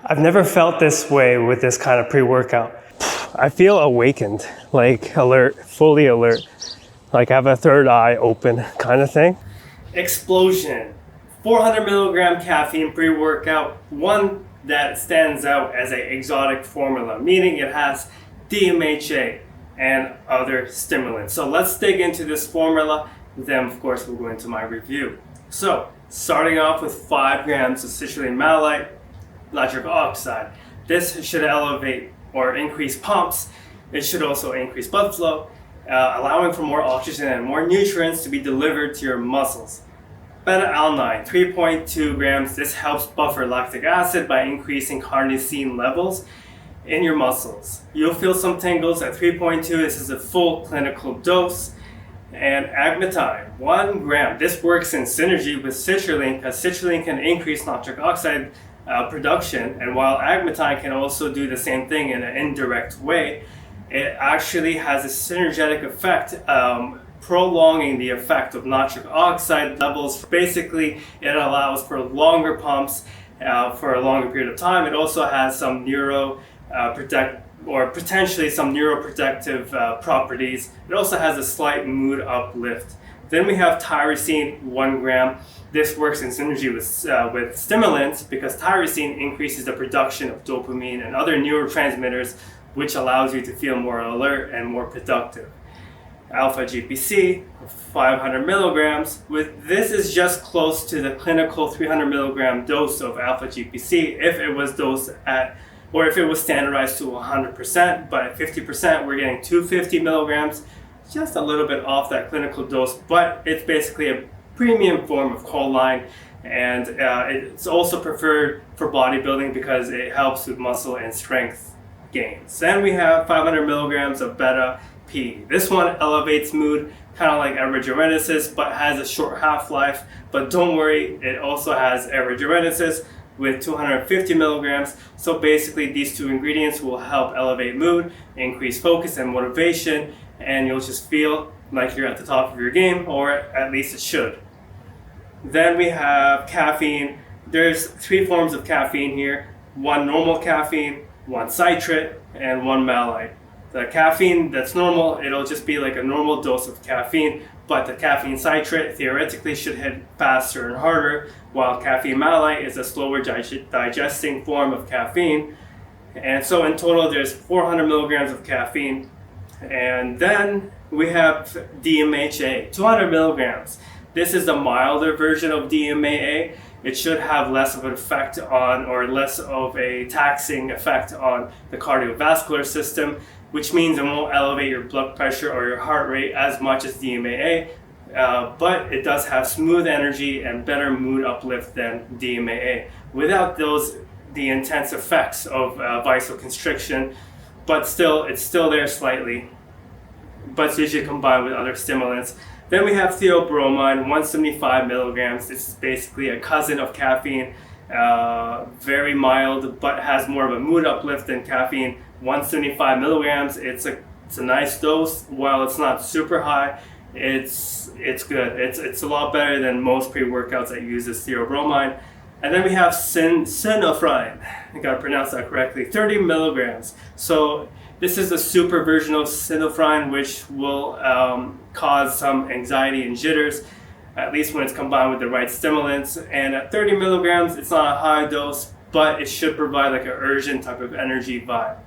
I've never felt this way with this kind of pre-workout. I feel awakened, like alert, fully alert. Like I have a third eye open kind of thing. Explosion, 400 milligram caffeine pre-workout, one that stands out as an exotic formula, meaning it has DMHA and other stimulants. So let's dig into this formula, then of course we'll go into my review. So starting off with 5 grams of citrulline malate, nitric oxide. This should elevate or increase pumps. It should also increase blood flow, allowing for more oxygen and more nutrients to be delivered to your muscles. Beta-Alanine, 3.2 grams. This helps buffer lactic acid by increasing carnosine levels in your muscles. You'll feel some tingles at 3.2. This is a full clinical dose. And agmatine, 1 gram. This works in synergy with citrulline because citrulline can increase nitric oxide production, and while agmatine can also do the same thing in an indirect way, it actually has a synergetic effect, prolonging the effect of nitric oxide levels. Basically, it allows for longer pumps for a longer period of time. It also has some potentially some neuroprotective properties. It also has a slight mood uplift. Then we have tyrosine, 1 gram. This works in synergy with stimulants because tyrosine increases the production of dopamine and other neurotransmitters, which allows you to feel more alert and more productive. Alpha GPC, 500 milligrams. This is just close to the clinical 300 milligram dose of alpha GPC if it was dosed at, or if it was standardized to 100%, but at 50%, we're getting 250 milligrams. Just a little bit off that clinical dose, but it's basically a premium form of choline, and it's also preferred for bodybuilding because it helps with muscle and strength gains. Then we have 500 milligrams of beta-P. This one elevates mood, kind of like aerogenesis, but has a short half-life. But don't worry, it also has aerogenesis with 250 milligrams. So basically these 2 ingredients will help elevate mood, increase focus and motivation, and you'll just feel like you're at the top of your game, or at least it should. Then we have caffeine. There's 3 forms of caffeine here. 1 normal caffeine, 1 citrate, and 1 malate. The caffeine that's normal, it'll just be like a normal dose of caffeine, but the caffeine citrate theoretically should hit faster and harder, while caffeine malate is a slower digesting form of caffeine. And so in total there's 400 milligrams of caffeine. And then we have DMHA, 200 milligrams. This is the milder version of DMHA. It should have less of an effect on, or less of a taxing effect on the cardiovascular system, which means it won't elevate your blood pressure or your heart rate as much as DMHA, but it does have smooth energy and better mood uplift than DMHA, without the intense effects of vasoconstriction. But still, it's still there slightly, but it's usually combined with other stimulants. Then we have Theobromine, 175 milligrams. This is basically a cousin of caffeine, very mild, but has more of a mood uplift than caffeine. 175 milligrams, it's a nice dose. While it's not super high, it's good. It's a lot better than most pre-workouts that uses Theobromine. And then we have Citrulline, I gotta pronounce that correctly, 30 milligrams. So this is the super version of Citrulline, which will cause some anxiety and jitters, at least when it's combined with the right stimulants. And at 30 milligrams, it's not a high dose, but it should provide like an urgent type of energy vibe.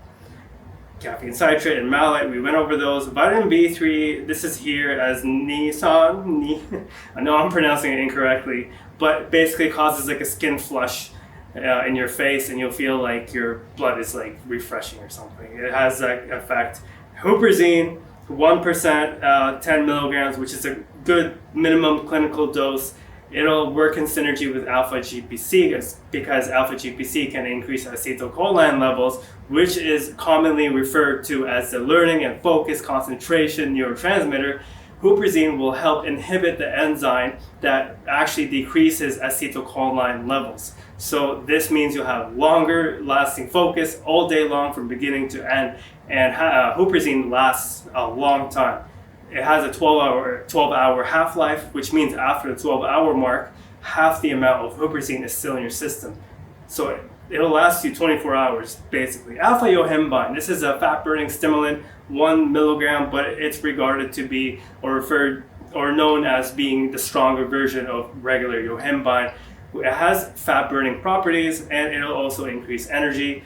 Caffeine citrate and malate, we went over those. Vitamin B3, this is here as Nisan. I know I'm pronouncing it incorrectly, but basically causes like a skin flush in your face, and you'll feel like your blood is like refreshing or something. It has that effect. Huperzine, 1%, 10 milligrams, which is a good minimum clinical dose. It'll work in synergy with alpha GPC because alpha GPC can increase acetylcholine levels, which is commonly referred to as the learning and focus concentration neurotransmitter. Huperzine will help inhibit the enzyme that actually decreases acetylcholine levels. So this means you'll have longer lasting focus all day long from beginning to end, and Huperzine lasts a long time. It has a 12-hour half-life, which means after the 12-hour mark, half the amount of Huperzine is still in your system. So it'll last you 24 hours basically. Alpha yohimbine, this is a fat burning stimulant, 1 milligram, but it's regarded to be or referred or known as being the stronger version of regular yohimbine. It has fat burning properties, and it'll also increase energy,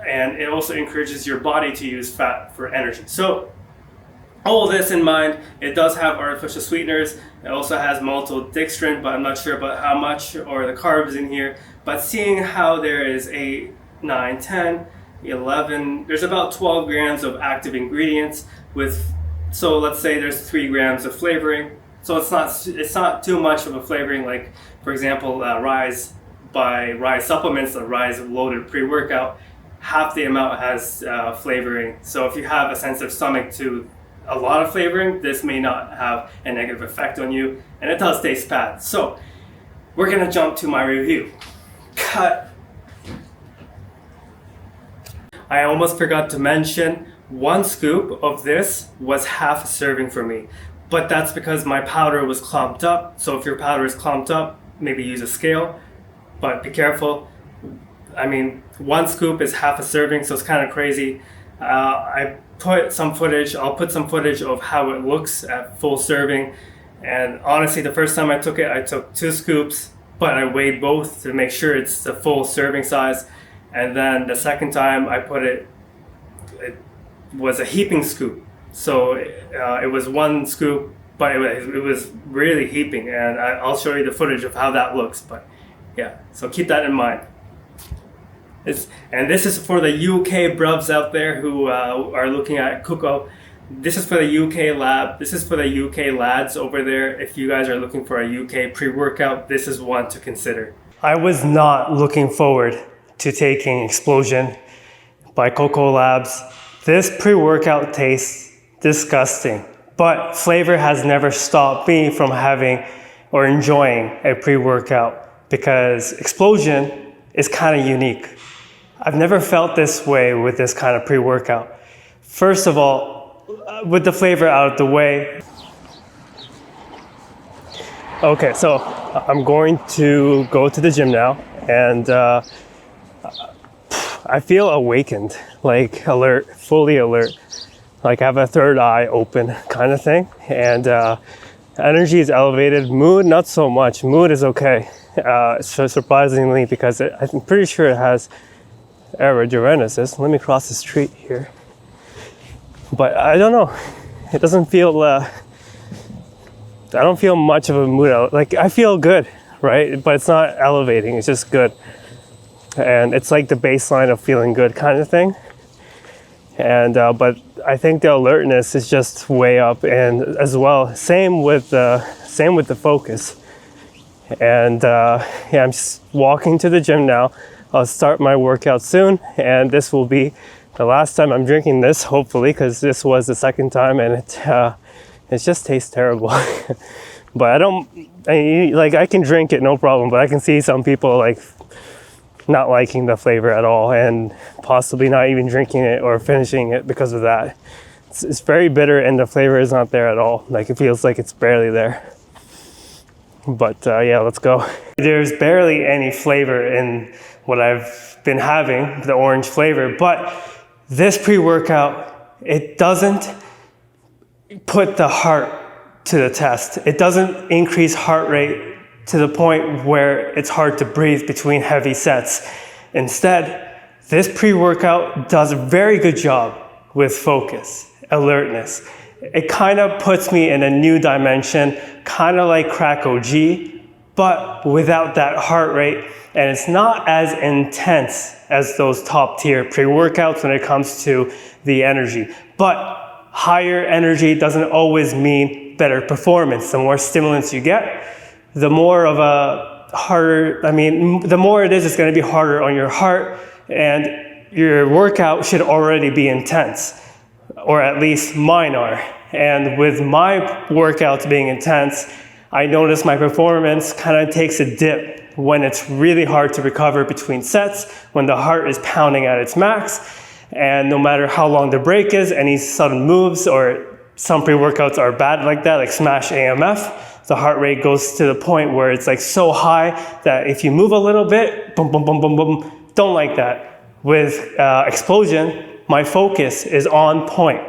and it also encourages your body to use fat for energy. So all of this in mind, it does have artificial sweeteners. It also has maltodextrin, but I'm not sure about how much, or the carbs in here. But seeing how there is 8, 9, 10, 11, there's about 12 grams of active ingredients with, so let's say there's 3 grams of flavoring. So it's not too much of a flavoring, like for example, Rise by Rise supplements, the Rise loaded pre-workout, half the amount has flavoring. So if you have a sensitive stomach to a lot of flavoring, this may not have a negative effect on you, and it does taste bad. So we're gonna jump to my review. Cut. I almost forgot to mention, 1 scoop of this was half a serving for me, but that's because my powder was clumped up. So if your powder is clumped up, maybe use a scale, but be careful. I mean, 1 scoop is half a serving, so it's kind of crazy. I'll put some footage of how it looks at full serving. And honestly, the first time I took it, I took 2 scoops, but I weighed both to make sure it's the full serving size. And then the second time I put it was a heaping scoop. So it was 1 scoop, but it was really heaping. And I'll show you the footage of how that looks. But yeah, so keep that in mind. And this is for the UK bruvs out there who are looking at Koka. This is for the UK lab. This is for the UK lads over there. If you guys are looking for a UK pre-workout, this is one to consider. I was not looking forward to taking Explosion by Koka Labz. This pre-workout tastes disgusting, but flavor has never stopped me from having or enjoying a pre-workout because Explosion is kind of unique. I've never felt this way with this kind of pre-workout. First of all, with the flavor out of the way. Okay, so I'm going to go to the gym now, and I feel awakened, like alert, fully alert. Like I have a third eye open kind of thing, and energy is elevated. Mood, not so much. Mood is okay, so surprisingly, because I'm pretty sure it has aerogenesis. Let me cross the street here. But I don't know. It doesn't feel, I don't feel much of a mood. Like I feel good, right? But it's not elevating, it's just good. And it's like the baseline of feeling good kind of thing. And, but I think the alertness is just way up, and as well, same with the focus. And yeah, I'm just walking to the gym now. I'll start my workout soon, and this will be the last time I'm drinking this, hopefully, because this was the second time, and it just tastes terrible. But I can drink it, no problem, but I can see some people like not liking the flavor at all, and possibly not even drinking it or finishing it because of that. It's very bitter, and the flavor is not there at all. Like it feels like it's barely there. But yeah, let's go. There's barely any flavor in what I've been having, the orange flavor, but this pre-workout, it doesn't put the heart to the test. It doesn't increase heart rate to the point where it's hard to breathe between heavy sets. Instead, this pre-workout does a very good job with focus, alertness. It kind of puts me in a new dimension, kind of like Crack OG, but without that heart rate, and it's not as intense as those top tier pre-workouts when it comes to the energy. But higher energy doesn't always mean better performance. The more stimulants you get, the more of a harder, the more it is, it's going to be harder on your heart, and your workout should already be intense, or at least mine are. And with my workouts being intense, I notice my performance kind of takes a dip when it's really hard to recover between sets, when the heart is pounding at its max, and no matter how long the break is, any sudden moves, or some pre-workouts are bad like that, like Smash AMF, the heart rate goes to the point where it's like so high that if you move a little bit, boom, boom, boom, boom, boom, don't like that. With Explosion, my focus is on point.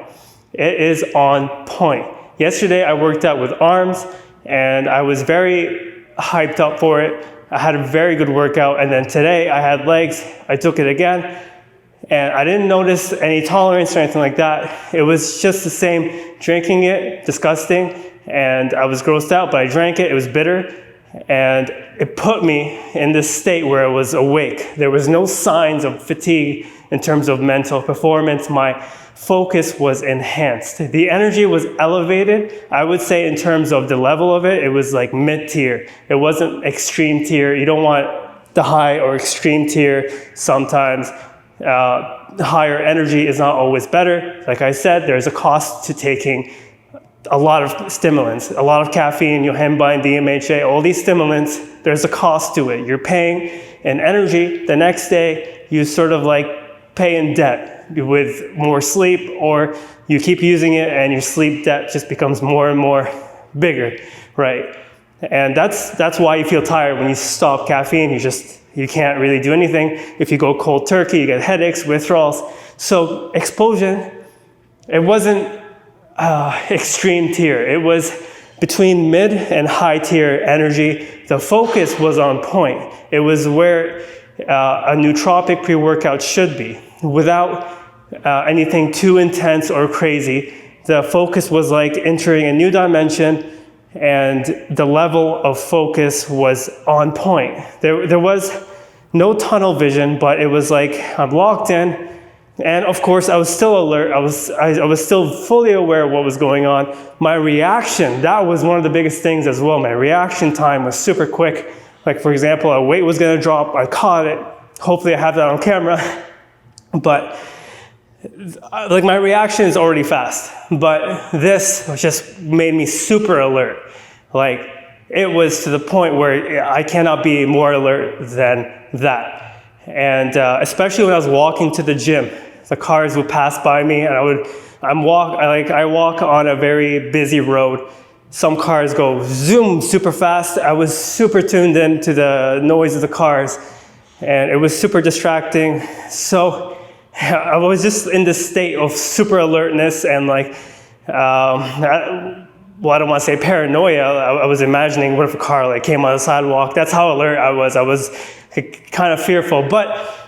It is on point. Yesterday I worked out with arms and I was very hyped up for it. I had a very good workout, and then today I had legs. I took it again and I didn't notice any tolerance or anything like that. It was just the same, drinking it, disgusting, and I was grossed out, but I drank it, it was bitter, and it put me in this state where I was awake. There was no signs of fatigue in terms of mental performance. My focus was enhanced. The energy was elevated. I would say in terms of the level of it, it was like mid-tier. It wasn't extreme tier. You don't want the high or extreme tier sometimes. Higher energy is not always better. Like I said, there's a cost to taking a lot of stimulants, a lot of caffeine, yohimbine, DMHA, all these stimulants, there's a cost to it. You're paying in energy. The next day, you sort of like pay in debt with more sleep, or you keep using it and your sleep debt just becomes more and more bigger, right? And that's why you feel tired when you stop caffeine. You can't really do anything. If you go cold turkey, you get headaches, withdrawals. So Explosion, it wasn't extreme tier. It was between mid and high tier energy. The focus was on point. It was where a nootropic pre-workout should be, without anything too intense or crazy. The focus was like entering a new dimension, and the level of focus was on point. There was no tunnel vision, but it was like I'm locked in. And of course, I was still alert. I was still fully aware of what was going on. My reaction, that was one of the biggest things as well. My reaction time was super quick. Like for example, a weight was gonna drop, I caught it. Hopefully I have that on camera. But like my reaction is already fast. But this just made me super alert. Like it was to the point where I cannot be more alert than that. And especially when I was walking to the gym, the cars would pass by me, and I walk on a very busy road. Some cars go zoom super fast. I was super tuned in to the noise of the cars, and it was super distracting. So I was just in this state of super alertness and like, I don't want to say paranoia. I was imagining what if a car like came on the sidewalk. That's how alert I was. I was kind of fearful, but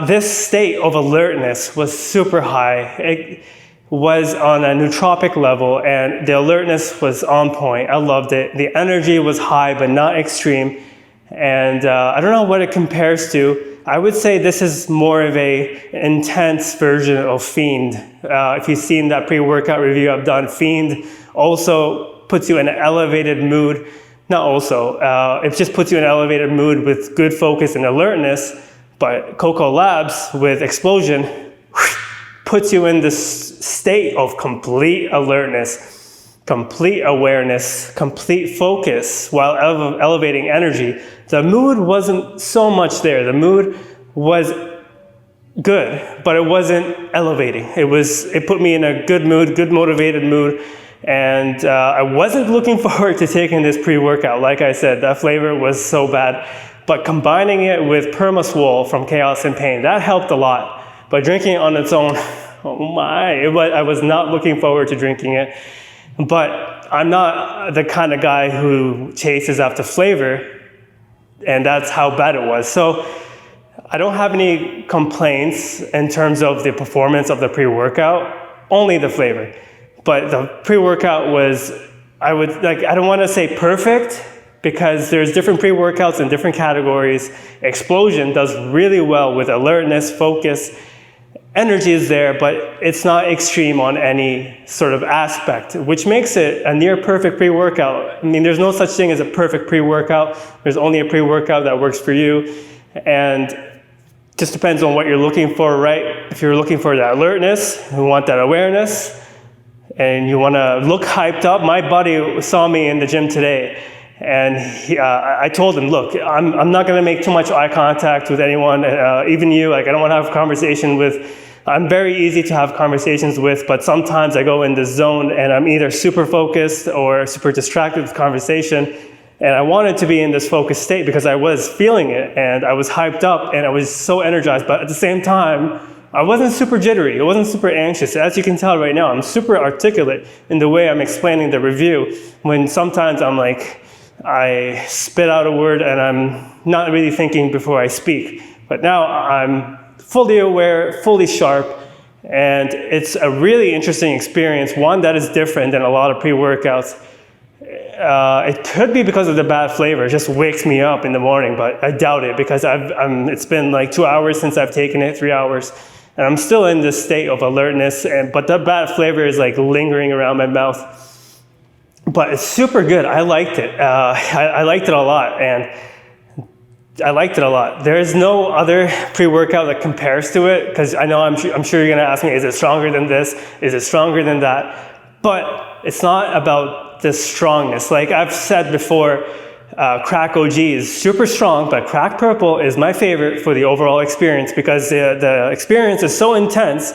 this state of alertness was super high. It was on a nootropic level, and the alertness was on point. I loved it. The energy was high, but not extreme. And I don't know what it compares to. I would say this is more of a intense version of Fiend. If you've seen that pre-workout review I've done, Fiend also puts you in an elevated mood. Not also, it just puts you in an elevated mood with good focus and alertness, but Koka Labz with Explosion puts you in this state of complete alertness, complete awareness, complete focus while elevating energy. The mood wasn't so much there. The mood was good, but it wasn't elevating. It put me in a good mood, good motivated mood. And I wasn't looking forward to taking this pre-workout. Like I said, that flavor was so bad. But combining it with Permaswole from Chaos and Pain, that helped a lot. But drinking it on its own, oh my, I was not looking forward to drinking it. But I'm not the kind of guy who chases after flavor, and that's how bad it was. So I don't have any complaints in terms of the performance of the pre-workout, only the flavor. But the pre-workout was, I don't want to say perfect, because there's different pre-workouts in different categories. Explosion does really well with alertness, focus. Energy is there, but it's not extreme on any sort of aspect, which makes it a near perfect pre-workout. I mean, there's no such thing as a perfect pre-workout. There's only a pre-workout that works for you. And just depends on what you're looking for, right? If you're looking for that alertness, you want that awareness, and you want to look hyped up. My buddy saw me in the gym today, and I told him, look, I'm not going to make too much eye contact with anyone, even you. Like, I don't want to have a conversation with. I'm very easy to have conversations with, but sometimes I go in this zone and I'm either super focused or super distracted with conversation. And I wanted to be in this focused state because I was feeling it and I was hyped up and I was so energized. But at the same time, I wasn't super jittery. I wasn't super anxious. As you can tell right now, I'm super articulate in the way I'm explaining the review, when sometimes I'm like, I spit out a word and I'm not really thinking before I speak. But now I'm fully aware, fully sharp, and it's a really interesting experience, one that is different than a lot of pre-workouts. It could be because of the bad flavor. It just wakes me up in the morning, but I doubt it because it's been like 2 hours since I've taken it, 3 hours, and I'm still in this state of alertness, but the bad flavor is like lingering around my mouth. But it's super good. I liked it. I liked it a lot, and I liked it a lot. There is no other pre-workout that compares to it, because I know I'm sure you're going to ask me, is it stronger than this? Is it stronger than that? But it's not about the strongness. Like I've said before, Crack OG is super strong, but Crack Purple is my favorite for the overall experience, because the experience is so intense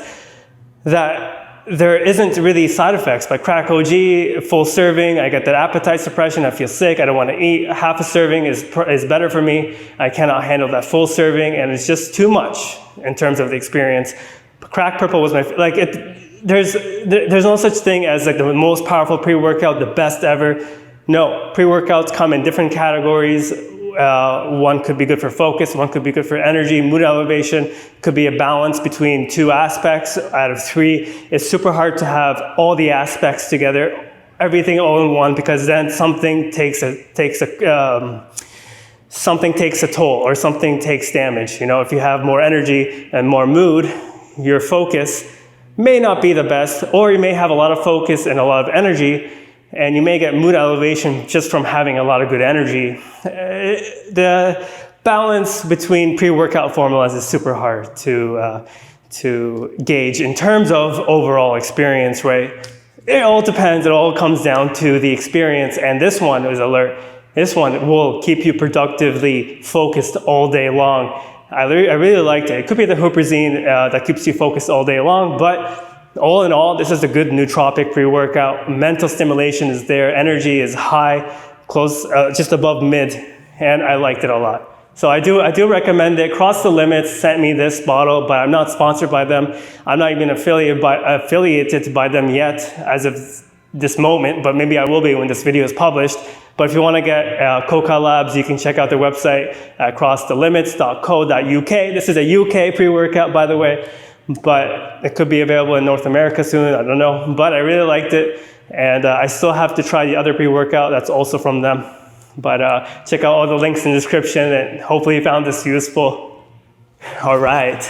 that there isn't really side effects. But Crack OG, full serving, I get that appetite suppression, I feel sick, I don't want to eat. Half a serving is better for me. I cannot handle that full serving, and it's just too much in terms of the experience. But Crack Purple was there's no such thing as like the most powerful pre-workout, the best ever. No, pre-workouts come in different categories. One could be good for focus, one could be good for energy, mood elevation, could be a balance between 2 aspects out of 3. It's super hard to have all the aspects together, everything all in one, because then something takes a toll, or something takes damage. You know, if you have more energy and more mood, your focus may not be the best, or you may have a lot of focus and a lot of energy, and you may get mood elevation just from having a lot of good energy. The balance between pre-workout formulas is super hard to gauge in terms of overall experience, right? It all depends. It all comes down to the experience, and this one is alert. This one will keep you productively focused all day long. I really liked it. It could be the huperzine that keeps you focused all day long, but all in all, this is a good nootropic pre-workout. Mental stimulation is there. Energy is high, close, just above mid, and I liked it a lot. So I do recommend it. Cross the Limits sent me this bottle, but I'm not sponsored by them. I'm not even affiliated by them yet as of this moment, but maybe I will be when this video is published. But if you want to get Koka Labz, you can check out their website at crossthelimits.co.uk. This is a UK pre-workout, by the way, but it could be available in North America soon. I don't know, but I really liked it, and I still have to try the other pre-workout that's also from them. But check out all the links in the description, and hopefully you found this useful. All right.